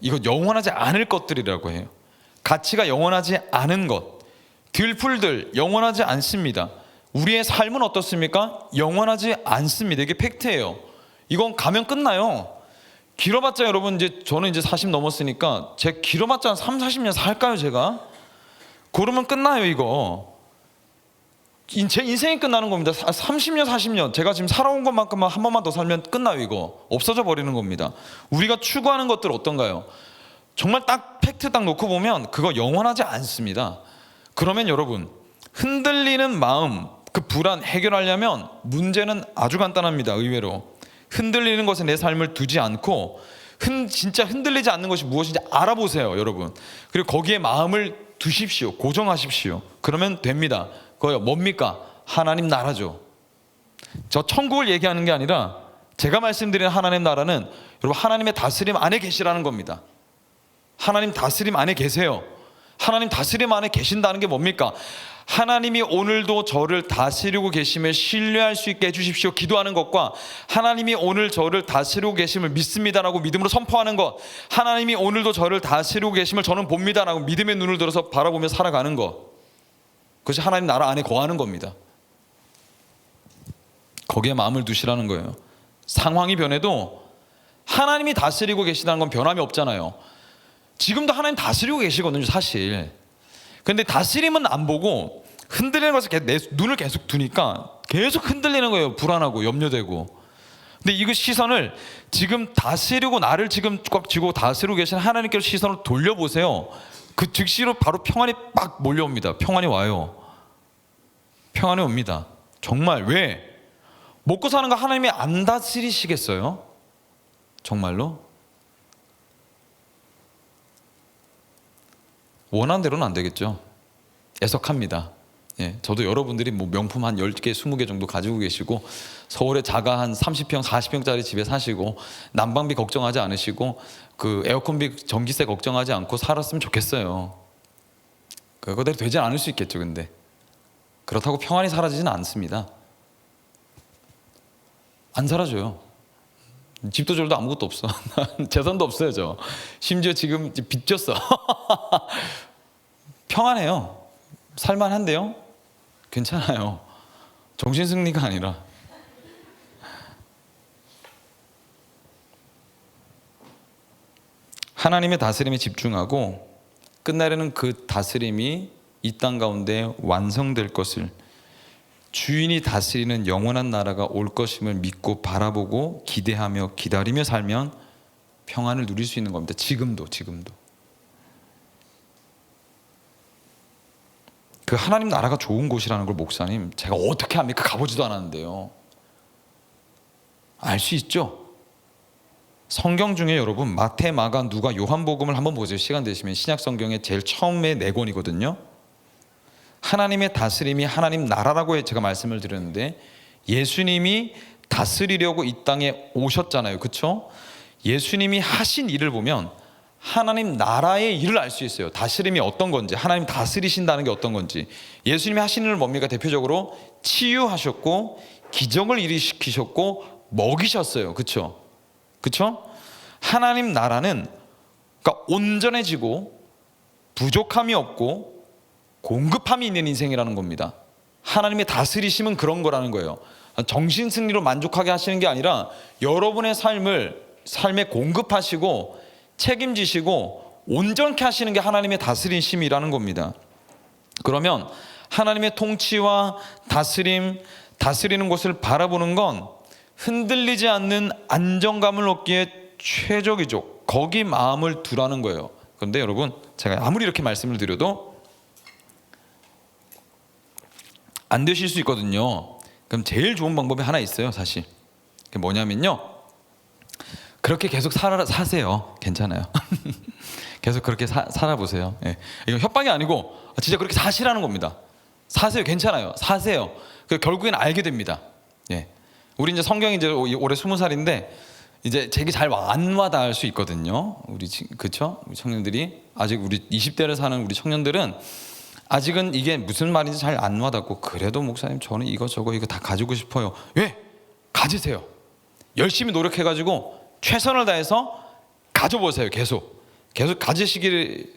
S1: 이거 영원하지 않을 것들이라고 해요. 가치가 영원하지 않은 것, 들풀들 영원하지 않습니다. 우리의 삶은 어떻습니까? 영원하지 않습니다. 이게 팩트예요. 이건 가면 끝나요. 길어봤자 여러분 저는 이제 40 넘었으니까 제 길어봤자 한 3, 40년 살까요 제가? 그러면 끝나요 이거. 제 인생이 끝나는 겁니다. 30년 40년 제가 지금 살아온 것만큼만 한 번만 더 살면 끝나요 이거. 없어져 버리는 겁니다. 우리가 추구하는 것들 어떤가요? 정말 딱 팩트 딱 놓고 보면 그거 영원하지 않습니다. 그러면 여러분 흔들리는 마음 그 불안 해결하려면 문제는 아주 간단합니다. 의외로 흔들리는 것에 내 삶을 두지 않고 진짜 흔들리지 않는 것이 무엇인지 알아보세요 여러분. 그리고 거기에 마음을 두십시오. 고정하십시오. 그러면 됩니다. 그거 뭡니까? 하나님 나라죠. 저 천국을 얘기하는 게 아니라 제가 말씀드리는 하나님 나라는 여러분 하나님의 다스림 안에 계시라는 겁니다. 하나님 다스림 안에 계세요. 하나님 다스림 안에 계신다는 게 뭡니까? 하나님이 오늘도 저를 다스리고 계심을 신뢰할 수 있게 해주십시오 기도하는 것과 하나님이 오늘 저를 다스리고 계심을 믿습니다라고 믿음으로 선포하는 것, 하나님이 오늘도 저를 다스리고 계심을 저는 봅니다라고 믿음의 눈을 들어서 바라보며 살아가는 것, 그것이 하나님 나라 안에 거하는 겁니다. 거기에 마음을 두시라는 거예요. 상황이 변해도 하나님이 다스리고 계시다는 건 변함이 없잖아요. 지금도 하나님 다스리고 계시거든요 사실. 근데 다스림은 안 보고 흔들리는 것을 내 눈을 계속 두니까 계속 흔들리는 거예요. 불안하고 염려되고. 근데 이거 시선을 지금 다스리고 나를 지금 꽉 쥐고 다스리고 계신 하나님께로 시선을 돌려보세요. 그 즉시로 바로 평안이 막 몰려옵니다. 평안이 와요. 평안이 옵니다. 정말. 왜? 먹고 사는 거 하나님이 안 다스리시겠어요? 정말로? 원하는 대로는 안 되겠죠. 애석합니다. 저도 여러분들이 뭐 명품 한 10개, 20개 정도 가지고 계시고 서울에 자가 한 30평, 40평짜리 집에 사시고 난방비 걱정하지 않으시고 그 에어컨비, 전기세 걱정하지 않고 살았으면 좋겠어요. 그거대로 되지 않을 수 있겠죠. 근데 그렇다고 평안이 사라지진 않습니다. 안 사라져요. 집도 절도 아무것도 없어. 재산도 없어요 저. 심지어 지금 빚 졌어. 평안해요. 살만한데요? 괜찮아요. 정신승리가 아니라. 하나님의 다스림에 집중하고 끝날에는 그 다스림이 이 땅 가운데 완성될 것을, 주인이 다스리는 영원한 나라가 올 것임을 믿고 바라보고 기대하며 기다리며 살면 평안을 누릴 수 있는 겁니다. 지금도. 그 하나님 나라가 좋은 곳이라는 걸 목사님 제가 어떻게 합니까? 가보지도 않았는데요. 알 수 있죠? 성경 중에 여러분 마태, 마가, 누가, 요한복음을 한번 보세요. 시간 되시면 신약 성경의 제일 처음에 4권이거든요. 하나님의 다스림이 하나님 나라라고 제가 말씀을 드렸는데 예수님이 다스리려고 이 땅에 오셨잖아요. 그렇죠? 예수님이 하신 일을 보면 하나님 나라의 일을 알 수 있어요. 다스림이 어떤 건지, 하나님 다스리신다는 게 어떤 건지. 예수님이 하신 일은 뭡니까? 대표적으로 치유하셨고 기적을 일으키셨고 먹이셨어요. 그렇죠? 하나님 나라는 그러니까 온전해지고 부족함이 없고 공급함이 있는 인생이라는 겁니다. 하나님의 다스리심은 그런 거라는 거예요. 정신 승리로 만족하게 하시는 게 아니라 여러분의 삶에 공급하시고 책임지시고 온전케 하시는 게 하나님의 다스리심이라는 겁니다. 그러면 하나님의 통치와 다스리는 것을 바라보는 건 흔들리지 않는 안정감을 얻기에 최적이죠. 거기 마음을 두라는 거예요. 그런데 여러분, 제가 아무리 이렇게 말씀을 드려도 안 되실 수 있거든요. 그럼 제일 좋은 방법이 하나 있어요, 사실. 그게 뭐냐면요, 그렇게 계속 사세요. 괜찮아요. 계속 그렇게 살아보세요. 예. 이건 협박이 아니고 진짜 그렇게 사시라는 겁니다. 사세요. 괜찮아요. 사세요. 결국엔 알게 됩니다. 예. 우리 이제 성경이 이제 올해 20살인데 이제 제게 잘 안 와닿을 수 있거든요. 그렇죠? 우리 청년들이 아직 우리 20대를 사는 우리 청년들은 아직은 이게 무슨 말인지 잘 안 와닿고, 그래도 목사님 저는 이거 다 가지고 싶어요. 왜? 가지세요. 열심히 노력해가지고 최선을 다해서 가져보세요. 계속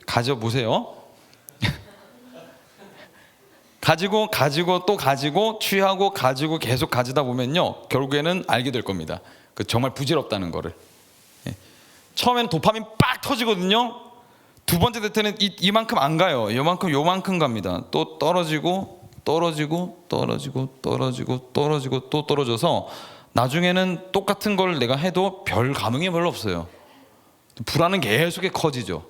S1: 가져보세요. 가지고 또 가지고 취하고 가지고 계속 가지다 보면요, 결국에는 알게 될 겁니다. 정말 부질없다는 거를. 처음에는 도파민 빡 터지거든요. 두 번째 될 때는 이만큼 안 가요. 요만큼 갑니다. 또 떨어지고 또 떨어져서 나중에는 똑같은 걸 내가 해도 별 감흥이 별로 없어요. 불안은 계속 커지죠.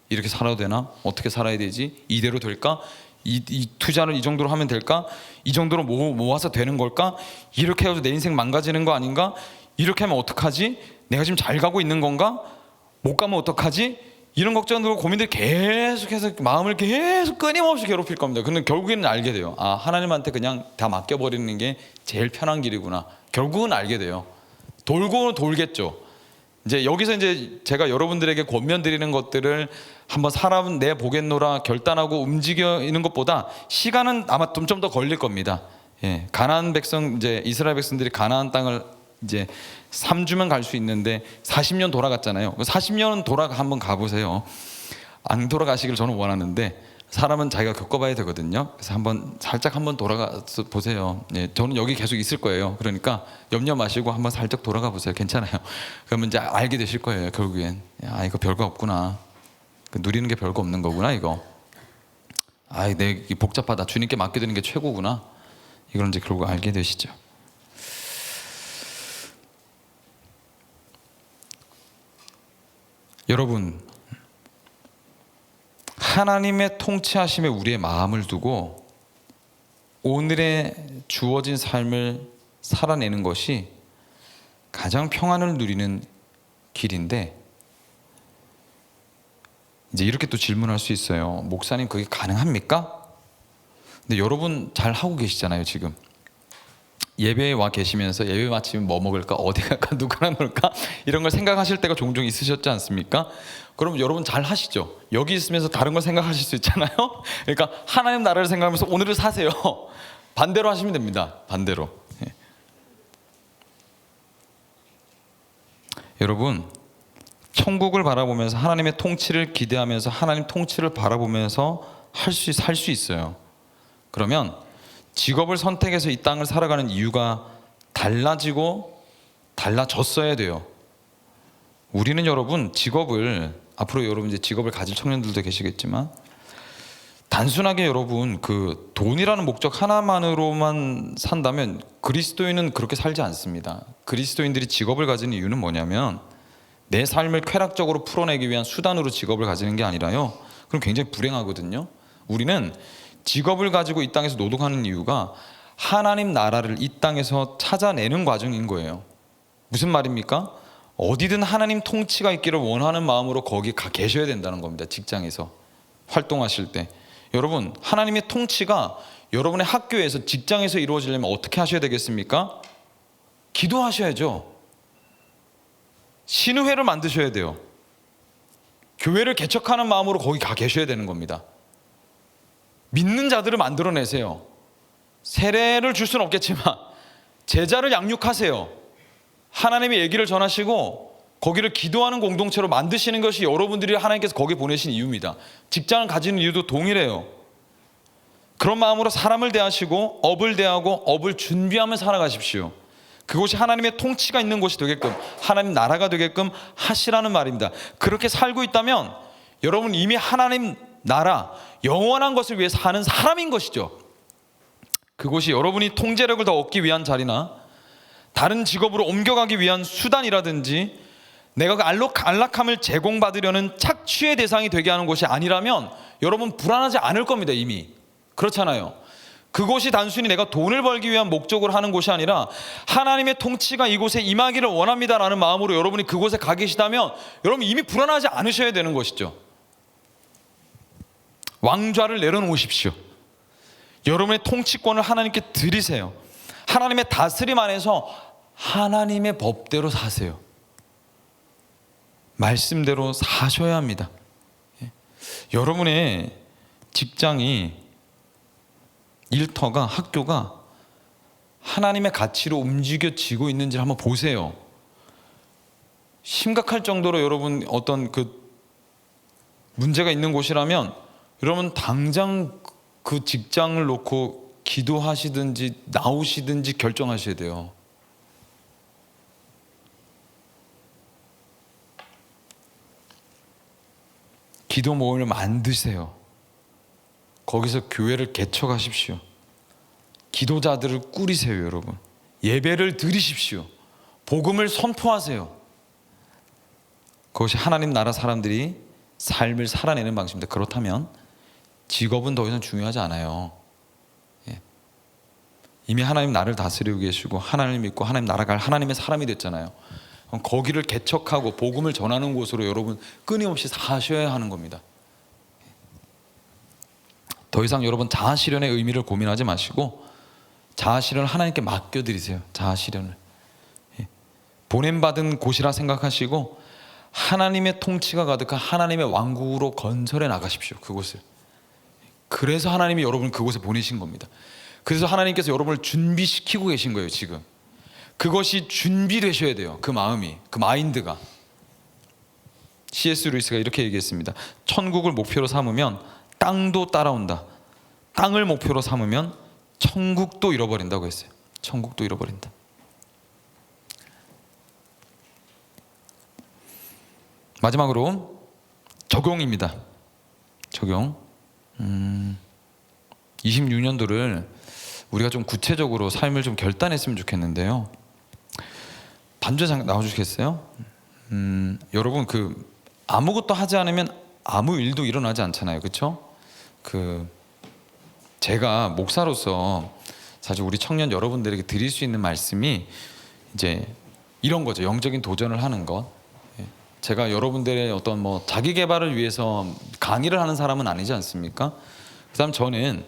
S1: 이렇게 살아도 되나? 어떻게 살아야 되지? 이대로 될까? 이 투자를 이 정도로 하면 될까? 이 정도로 모아서 되는 걸까? 이렇게 해서 내 인생 망가지는 거 아닌가? 이렇게 하면 어떡하지? 내가 지금 잘 가고 있는 건가? 못 가면 어떡하지? 이런 걱정들과 고민들이 계속해서 마음을 계속 끊임없이 괴롭힐 겁니다. 근데 결국에는 알게 돼요. 아, 하나님한테 그냥 다 맡겨버리는 게 제일 편한 길이구나. 결국은 알게 돼요. 돌고 돌겠죠. 이제 여기서 이제 제가 여러분들에게 권면드리는 것들을 한번 살아내 보겠노라 결단하고 움직이는 것보다 시간은 아마 좀 더 걸릴 겁니다. 예, 가나안 백성, 이제 이스라엘 백성들이 가나안 땅을 이제 3주면 갈 수 있는데 40년 돌아갔잖아요. 40년 한번 가보세요. 안 돌아가시길 저는 원하는데, 사람은 자기가 겪어봐야 되거든요. 그래서 살짝 한번 돌아가서 보세요. 예, 저는 여기 계속 있을 거예요. 그러니까 염려 마시고 한번 살짝 돌아가 보세요. 괜찮아요. 그러면 이제 알게 되실 거예요. 결국엔 이거 별거 없구나. 누리는 게 별거 없는 거구나 이거. 내 복잡하다. 주님께 맡겨드리는 게 최고구나. 이걸 이제 결국 알게 되시죠. 여러분, 하나님의 통치하심에 우리의 마음을 두고 오늘의 주어진 삶을 살아내는 것이 가장 평안을 누리는 길인데, 이제 이렇게 또 질문할 수 있어요. 목사님, 그게 가능합니까? 근데 여러분 잘 하고 계시잖아요. 지금 예배에 와 계시면서 예배 마치면 뭐 먹을까, 어디 갈까, 누구랑 놀까, 이런 걸 생각하실 때가 종종 있으셨지 않습니까? 그럼 여러분 잘 하시죠. 여기 있으면서 다른 걸 생각하실 수 있잖아요. 그러니까 하나님 나라를 생각하면서 오늘을 사세요. 반대로 하시면 됩니다. 반대로. 예. 여러분, 천국을 바라보면서 하나님의 통치를 기대하면서 하나님 통치를 바라보면서 살 수 있어요. 그러면 직업을 선택해서 이 땅을 살아가는 이유가 달라졌어야 돼요. 우리는 여러분 앞으로 여러분 이제 직업을 가질 청년들도 계시겠지만, 단순하게 여러분 돈이라는 목적 하나만으로만 산다면 그리스도인은 그렇게 살지 않습니다. 그리스도인들이 직업을 가지는 이유는 뭐냐면, 내 삶을 쾌락적으로 풀어내기 위한 수단으로 직업을 가지는 게 아니라요, 그럼 굉장히 불행하거든요. 우리는 직업을 가지고 이 땅에서 노동하는 이유가 하나님 나라를 이 땅에서 찾아내는 과정인 거예요. 무슨 말입니까? 어디든 하나님 통치가 있기를 원하는 마음으로 거기 가 계셔야 된다는 겁니다. 직장에서 활동하실 때. 여러분, 하나님의 통치가 여러분의 학교에서, 직장에서 이루어지려면 어떻게 하셔야 되겠습니까? 기도하셔야죠. 신의회를 만드셔야 돼요. 교회를 개척하는 마음으로 거기 가 계셔야 되는 겁니다. 믿는 자들을 만들어내세요. 세례를 줄 수는 없겠지만 제자를 양육하세요. 하나님의 얘기를 전하시고 거기를 기도하는 공동체로 만드시는 것이 여러분들이 하나님께서 거기 보내신 이유입니다. 직장을 가지는 이유도 동일해요. 그런 마음으로 사람을 대하시고 업을 대하고 업을 준비하며 살아가십시오. 그곳이 하나님의 통치가 있는 곳이 되게끔, 하나님 나라가 되게끔 하시라는 말입니다. 그렇게 살고 있다면 여러분 이미 하나님 나라, 영원한 것을 위해 사는 사람인 것이죠. 그곳이 여러분이 통제력을 더 얻기 위한 자리나 다른 직업으로 옮겨가기 위한 수단이라든지 내가 그 안락함을 제공받으려는 착취의 대상이 되게 하는 곳이 아니라면 여러분 불안하지 않을 겁니다. 이미 그렇잖아요. 그곳이 단순히 내가 돈을 벌기 위한 목적으로 하는 곳이 아니라 하나님의 통치가 이곳에 임하기를 원합니다라는 마음으로 여러분이 그곳에 가 계시다면 여러분 이미 불안하지 않으셔야 되는 것이죠. 왕좌를 내려놓으십시오. 여러분의 통치권을 하나님께 드리세요. 하나님의 다스림 안에서 하나님의 법대로 사세요. 말씀대로 사셔야 합니다. 여러분의 직장이, 일터가, 학교가 하나님의 가치로 움직여지고 있는지를 한번 보세요. 심각할 정도로 여러분 어떤 그 문제가 있는 곳이라면 여러분 당장 그 직장을 놓고 기도하시든지 나오시든지 결정하셔야 돼요. 기도 모임을 만드세요. 거기서 교회를 개척하십시오. 기도자들을 꾸리세요. 여러분 예배를 드리십시오. 복음을 선포하세요. 그것이 하나님 나라 사람들이 삶을 살아내는 방식입니다. 그렇다면 직업은 더 이상 중요하지 않아요. 이미 하나님 나를 다스리고 계시고 하나님을 믿고 하나님 나라가 하나님의 사람이 됐잖아요. 거기를 개척하고 복음을 전하는 곳으로 여러분 끊임없이 사셔야 하는 겁니다. 더 이상 여러분 자아실현의 의미를 고민하지 마시고 자아실현을 하나님께 맡겨드리세요. 자아실현을 보냄받은 곳이라 생각하시고 하나님의 통치가 가득한 하나님의 왕국으로 건설해 나가십시오. 그곳을. 그래서 하나님이 여러분을 그곳에 보내신 겁니다. 그래서 하나님께서 여러분을 준비시키고 계신 거예요. 지금 그것이 준비되셔야 돼요. 그 마음이, 그 마인드가. C.S. 루이스가 이렇게 얘기했습니다. 천국을 목표로 삼으면 땅도 따라온다. 땅을 목표로 삼으면 천국도 잃어버린다고 했어요. 천국도 잃어버린다. 마지막으로 적용입니다. 적용. 26년도를 우리가 좀 구체적으로 삶을 좀 결단했으면 좋겠는데요. 반주에 잠깐 나와주시겠어요? 여러분 그 아무것도 하지 않으면 아무 일도 일어나지 않잖아요. 그렇죠? 제가 목사로서 사실 우리 청년 여러분들에게 드릴 수 있는 말씀이 이제 이런 거죠. 영적인 도전을 하는 것. 제가 여러분들의 어떤 뭐 자기 개발을 위해서 강의를 하는 사람은 아니지 않습니까? 그다음 저는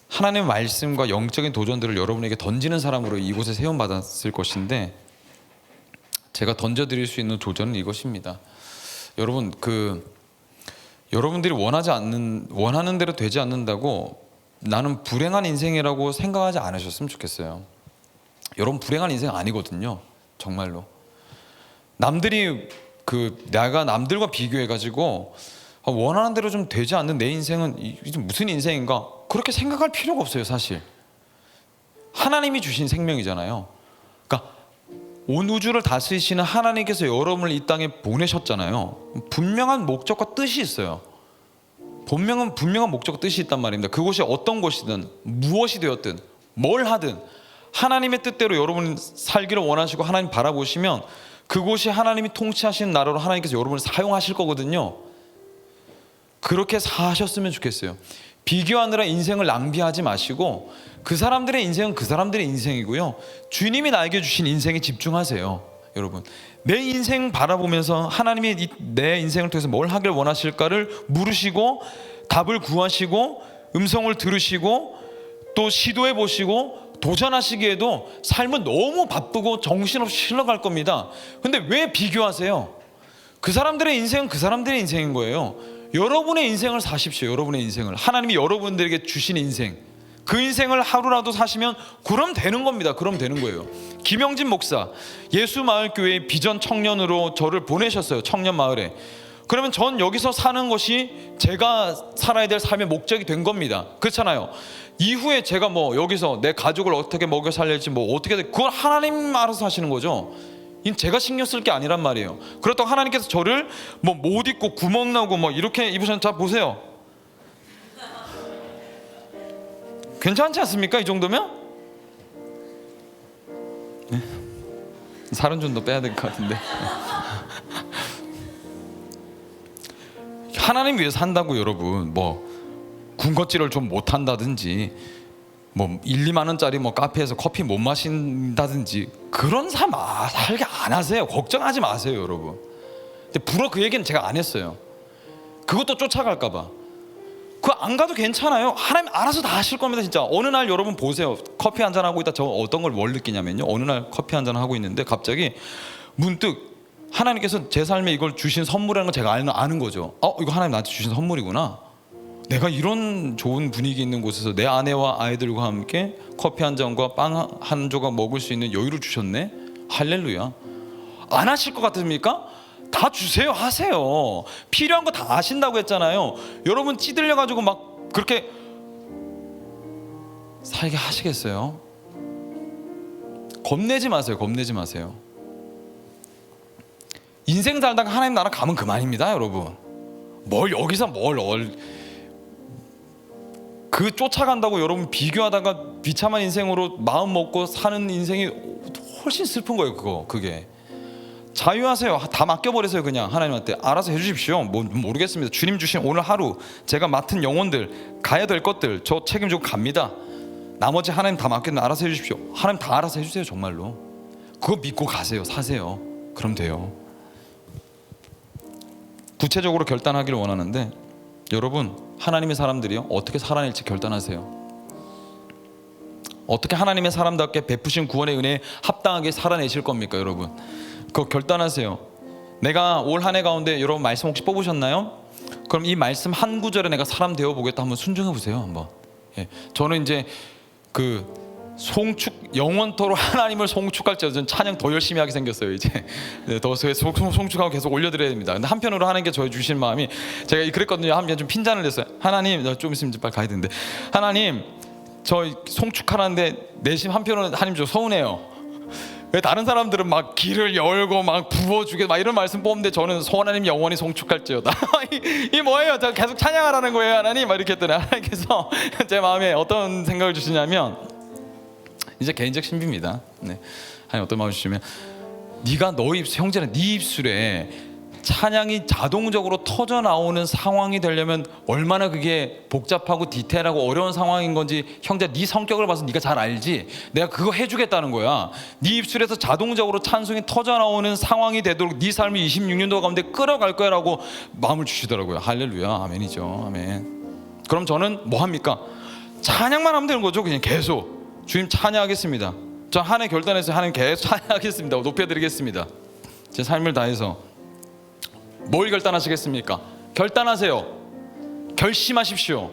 S1: 하나님의 말씀과 영적인 도전들을 여러분에게 던지는 사람으로 이곳에 세움 받았을 것인데 제가 던져드릴 수 있는 도전은 이것입니다. 여러분 여러분들이 원하는 대로 되지 않는다고 나는 불행한 인생이라고 생각하지 않으셨으면 좋겠어요. 여러분 불행한 인생 아니거든요. 정말로. 남들이 내가 남들과 비교해가지고 원하는 대로 좀 되지 않는 내 인생은 무슨 인생인가 그렇게 생각할 필요가 없어요. 사실 하나님이 주신 생명이잖아요. 그러니까 온 우주를 다스리시는 하나님께서 여러분을 이 땅에 보내셨잖아요. 분명한 목적과 뜻이 있어요. 분명한 목적과 뜻이 있단 말입니다. 그곳이 어떤 곳이든 무엇이 되었든 뭘 하든 하나님의 뜻대로 여러분 살기를 원하시고 하나님 바라보시면 그곳이 하나님이 통치하시는 나라로 하나님께서 여러분을 사용하실 거거든요. 그렇게 사셨으면 좋겠어요. 비교하느라 인생을 낭비하지 마시고 그 사람들의 인생은 그 사람들의 인생이고요. 주님이 나에게 주신 인생에 집중하세요. 여러분 내 인생 바라보면서 하나님이 내 인생을 통해서 뭘 하길 원하실까를 물으시고 답을 구하시고 음성을 들으시고 또 시도해 보시고 도전하시기에도 삶은 너무 바쁘고 정신없이 흘러갈 겁니다. 근데 왜 비교하세요? 그 사람들의 인생은 그 사람들의 인생인 거예요. 여러분의 인생을 사십시오. 여러분의 인생을 하나님이 여러분들에게 주신 인생, 그 인생을 하루라도 사시면 그럼 되는 겁니다. 그럼 되는 거예요. 김영진 목사 예수마을교회 비전 청년으로 저를 보내셨어요. 청년 마을에. 그러면 전 여기서 사는 것이 제가 살아야 될 삶의 목적이 된 겁니다. 그렇잖아요. 이후에 제가 뭐 여기서 내 가족을 어떻게 먹여 살릴지 뭐 어떻게 그건 하나님 알아서 하시는 거죠. 이건 제가 신경 쓸 게 아니란 말이에요. 그렇다고 하나님께서 저를 뭐 못 입고 구멍 나고 뭐 이렇게 입으셨는, 자 보세요. 괜찮지 않습니까? 이 정도면? 네. 살은 좀 더 빼야 될 것 같은데. 하나님 위해서 산다고 여러분 뭐 군것질을 좀 못한다든지 뭐 1, 2만 원짜리 뭐 카페에서 커피 못 마신다든지 그런 삶 살게 안 하세요. 걱정하지 마세요 여러분. 근데 불어 그 얘기는 제가 안 했어요. 그것도 쫓아갈까 봐. 그거 안 가도 괜찮아요. 하나님 알아서 다 하실 겁니다. 진짜 어느 날 여러분 보세요. 커피 한잔 하고 있다 저 어떤 걸 뭘 느끼냐면요, 어느 날 커피 한잔 하고 있는데 갑자기 문득 하나님께서 제 삶에 이걸 주신 선물이라는 걸 제가 아는 거죠. 이거 하나님 나한테 주신 선물이구나. 내가 이런 좋은 분위기 있는 곳에서 내 아내와 아이들과 함께 커피 한 잔과 빵 한 조각 먹을 수 있는 여유를 주셨네. 할렐루야. 안 하실 것 같습니까? 다 주세요. 하세요. 필요한 거 다 아신다고 했잖아요. 여러분 찌들려 가지고 막 그렇게 살게 하시겠어요? 겁내지 마세요. 겁내지 마세요. 인생 살다가 하나님 나라 가면 그만입니다 여러분. 뭘 여기서 그 쫓아간다고 여러분 비교하다가 비참한 인생으로 마음 먹고 사는 인생이 훨씬 슬픈 거예요. 그게 자유하세요. 다 맡겨버리세요. 그냥 하나님한테 알아서 해주십시오. 뭐 모르겠습니다. 주님 주신 오늘 하루 제가 맡은 영혼들 가야 될 것들 저 책임지고 갑니다. 나머지 하나님 다 맡겼는데 알아서 해주십시오. 하나님 다 알아서 해주세요. 정말로 그거 믿고 가세요. 사세요. 그럼 돼요. 구체적으로 결단하기를 원하는데 여러분 하나님의 사람들이요 어떻게 살아낼지 결단하세요. 어떻게 하나님의 사람답게 베푸신 구원의 은혜에 합당하게 살아내실 겁니까 여러분? 그거 결단하세요. 내가 올 한 해 가운데 여러분 말씀 혹시 뽑으셨나요? 그럼 이 말씀 한 구절에 내가 사람 되어 보겠다 한번 순종해 보세요. 한번. 저는 이제 그 송축 영원토록 하나님을 송축할지 저는 찬양 더 열심히 하게 생겼어요. 이제 더 송축하고 계속 올려드려야 됩니다. 근데 한편으로 하나님께 저희 주신 마음이 제가 그랬거든요. 한편 좀 핀잔을 냈어요. 하나님 좀 있으면 빨리 가야 되는데 하나님 저 송축하는데 내심 한편으로는 하나님 저 서운해요. 왜 다른 사람들은 막 길을 열고 막 부어주게 막 이런 말씀 뽑는데 저는 하나님 영원히 송축할지어다. 이 뭐예요? 저 계속 찬양하라는 거예요 하나님? 막 이렇게 했더니 하나님께서 제 마음에 어떤 생각을 주시냐면 이제 개인적 신비입니다. 네. 하나님 어떤 마음을 주시면 네가 너희 형제는 네 입술에 찬양이 자동적으로 터져 나오는 상황이 되려면 얼마나 그게 복잡하고 디테일하고 어려운 상황인 건지 형제 네 성격을 봐서 네가 잘 알지. 내가 그거 해주겠다는 거야. 네 입술에서 자동적으로 찬송이 터져 나오는 상황이 되도록 네 삶을 26년도 가운데 끌어갈 거야 라고 마음을 주시더라고요. 할렐루야. 아멘이죠. 아멘. 그럼 저는 뭐 합니까? 찬양만 하면 되는 거죠. 그냥 계속 주님 찬양하겠습니다. 저 한 해 결단해서 하나님 계속 찬양하겠습니다. 높여드리겠습니다. 제 삶을 다해서. 뭘 결단하시겠습니까? 결단하세요. 결심하십시오.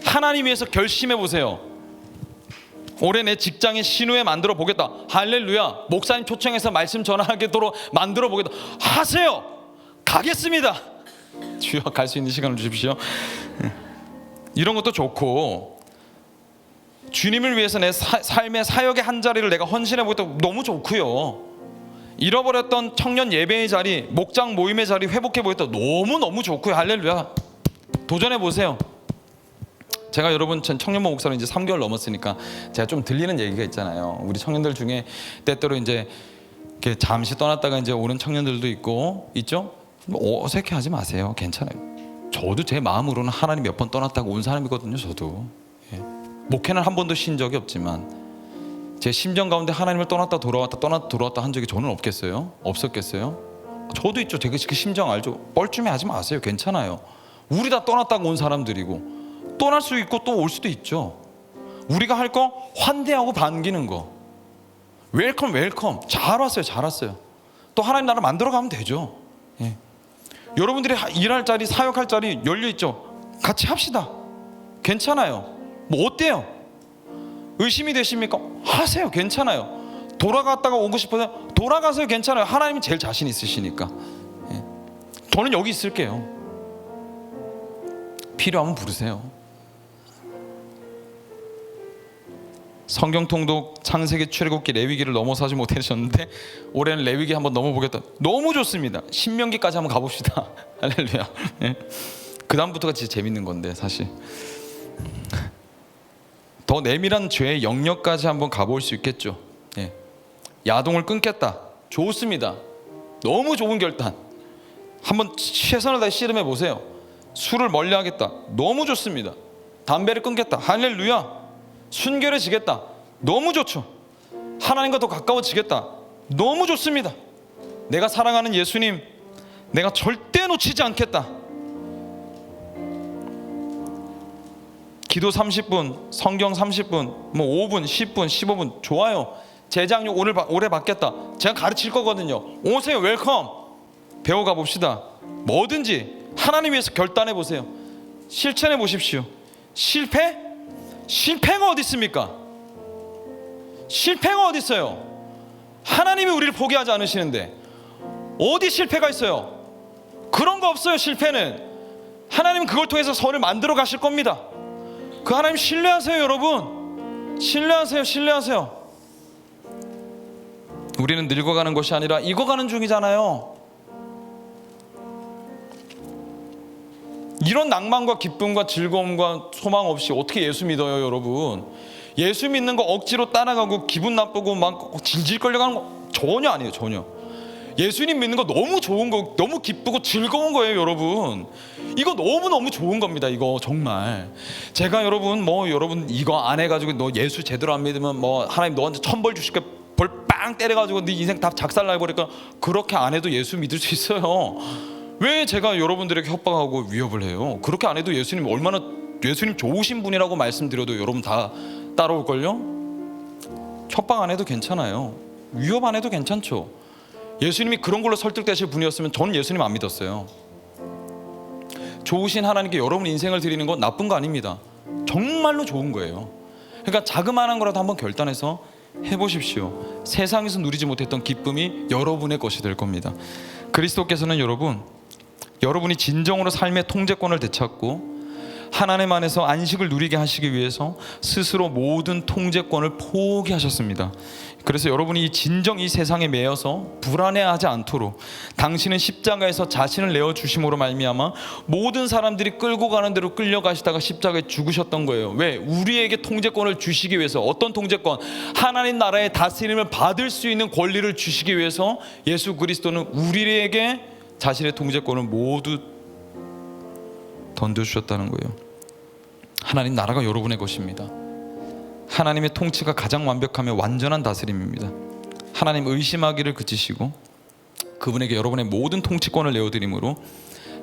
S1: 하나님 위해서 결심해 보세요. 올해 내 직장의 신우에 만들어 보겠다. 할렐루야. 목사님 초청해서 말씀 전하도록 만들어 보겠다. 하세요. 가겠습니다. 주여 갈 수 있는 시간을 주십시오. 이런 것도 좋고 주님을 위해서 내 삶의 사역의 한 자리를 내가 헌신해 보겠다. 너무 좋고요. 잃어버렸던 청년 예배의 자리, 목장 모임의 자리 회복해 보겠다. 너무너무 좋고요. 할렐루야. 도전해 보세요. 제가 여러분 전 청년부 목사로 이제 3개월 넘었으니까 제가 좀 들리는 얘기가 있잖아요. 우리 청년들 중에 때때로 이제 이렇게 잠시 떠났다가 이제 오는 청년들도 있죠. 어색해하지 마세요. 괜찮아요. 저도 제 마음으로는 하나님 몇 번 떠났다가 온 사람이거든요. 저도 목회는 한 번도 쉰 적이 없지만 제 심정 가운데 하나님을 떠났다 돌아왔다 한 적이 저는 없었겠어요? 저도 있죠. 제가 그 심정 알죠. 뻘쭘해 하지 마세요. 괜찮아요. 우리 다 떠났다가 온 사람들이고 떠날 수 있고 또 올 수도 있죠. 우리가 할 거 환대하고 반기는 거. 웰컴 잘 왔어요. 또 하나님 나라 만들어가면 되죠. 여러분들이 일할 자리 사역할 자리 열려있죠. 같이 합시다. 괜찮아요. 뭐 어때요? 의심이 되십니까? 하세요. 괜찮아요. 돌아갔다가 오고 싶어서 돌아가세요. 괜찮아요. 하나님이 제일 자신 있으시니까. 저는 여기 있을게요. 필요하면 부르세요. 성경 통독 창세기, 출애굽기, 레위기를 넘어서 하지 못하셨는데 올해는 레위기 한번 넘어보겠다. 너무 좋습니다. 신명기까지 한번 가봅시다. 할렐루야. 예. 그 다음부터가 진짜 재밌는 건데 사실 더 내밀한 죄의 영역까지 한번 가볼 수 있겠죠. 예. 야동을 끊겠다. 좋습니다. 너무 좋은 결단. 한번 최선을 다해 씨름해 보세요. 술을 멀리하겠다. 너무 좋습니다. 담배를 끊겠다. 할렐루야. 순결해지겠다. 너무 좋죠. 하나님과 더 가까워지겠다. 너무 좋습니다. 내가 사랑하는 예수님, 내가 절대 놓치지 않겠다. 기도 30분, 성경 30분, 뭐 5분, 10분, 15분 좋아요. 제자학력 올해 받겠다. 제가 가르칠 거거든요. 오세요. 웰컴. 배워가 봅시다. 뭐든지 하나님 위해서 결단해 보세요. 실천해 보십시오. 실패? 실패가 어디 있습니까? 실패가 어디 있어요? 하나님이 우리를 포기하지 않으시는데 어디 실패가 있어요? 그런 거 없어요. 실패는 하나님은 그걸 통해서 선을 만들어 가실 겁니다. 그 하나님 신뢰하세요. 여러분 신뢰하세요. 신뢰하세요. 우리는 늙어가는 것이 아니라 익어가는 중이잖아요. 이런 낭만과 기쁨과 즐거움과 소망 없이 어떻게 예수 믿어요, 여러분? 예수 믿는 거 억지로 따라가고 기분 나쁘고 막 질질 끌려가는 거 전혀 아니에요. 전혀. 예수님 믿는 거 너무 좋은 거, 너무 기쁘고 즐거운 거예요, 여러분. 이거 너무너무 좋은 겁니다. 이거 정말. 제가 여러분 여러분 이거 안 해가지고 너 예수 제대로 안 믿으면 뭐 하나님 너한테 천벌 주실게, 벌 빵 때려가지고 네 인생 다 작살나버릴까, 그렇게 안 해도 예수 믿을 수 있어요. 왜 제가 여러분들에게 협박하고 위협을 해요? 그렇게 안 해도 예수님 얼마나 예수님 좋으신 분이라고 말씀드려도 여러분 다 따라올걸요? 협박 안 해도 괜찮아요. 위협 안 해도 괜찮죠. 예수님이 그런 걸로 설득되실 분이었으면 저는 예수님 안 믿었어요. 좋으신 하나님께 여러분 인생을 드리는 건 나쁜 거 아닙니다. 정말로 좋은 거예요. 그러니까 자그마한 거라도 한번 결단해서 해보십시오. 세상에서 누리지 못했던 기쁨이 여러분의 것이 될 겁니다. 그리스도께서는 여러분이 진정으로 삶의 통제권을 되찾고 하나님 안에서 안식을 누리게 하시기 위해서 스스로 모든 통제권을 포기하셨습니다. 그래서 여러분이 진정 이 세상에 매여서 불안해하지 않도록 당신은 십자가에서 자신을 내어주심으로 말미암아 모든 사람들이 끌고 가는 대로 끌려가시다가 십자가에 죽으셨던 거예요. 왜? 우리에게 통제권을 주시기 위해서. 어떤 통제권? 하나님 나라의 다스림을 받을 수 있는 권리를 주시기 위해서 예수 그리스도는 우리에게 자신의 통제권을 모두 던져주셨다는 거예요. 하나님 나라가 여러분의 것입니다. 하나님의 통치가 가장 완벽하며 완전한 다스림입니다. 하나님 의심하기를 그치시고 그분에게 여러분의 모든 통치권을 내어드림으로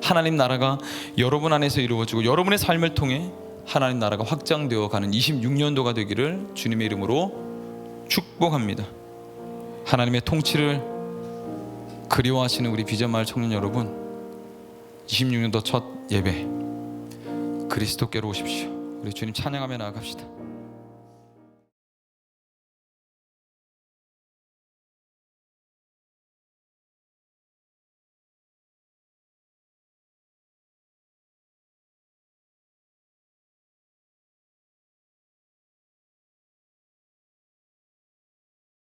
S1: 하나님 나라가 여러분 안에서 이루어지고 여러분의 삶을 통해 하나님 나라가 확장되어 가는 26년도가 되기를 주님의 이름으로 축복합니다. 하나님의 통치를 그리워하시는 우리 비전마을 청년 여러분, 26년도 첫 예배 그리스도께로 오십시오. 우리 주님 찬양하며 나아갑시다.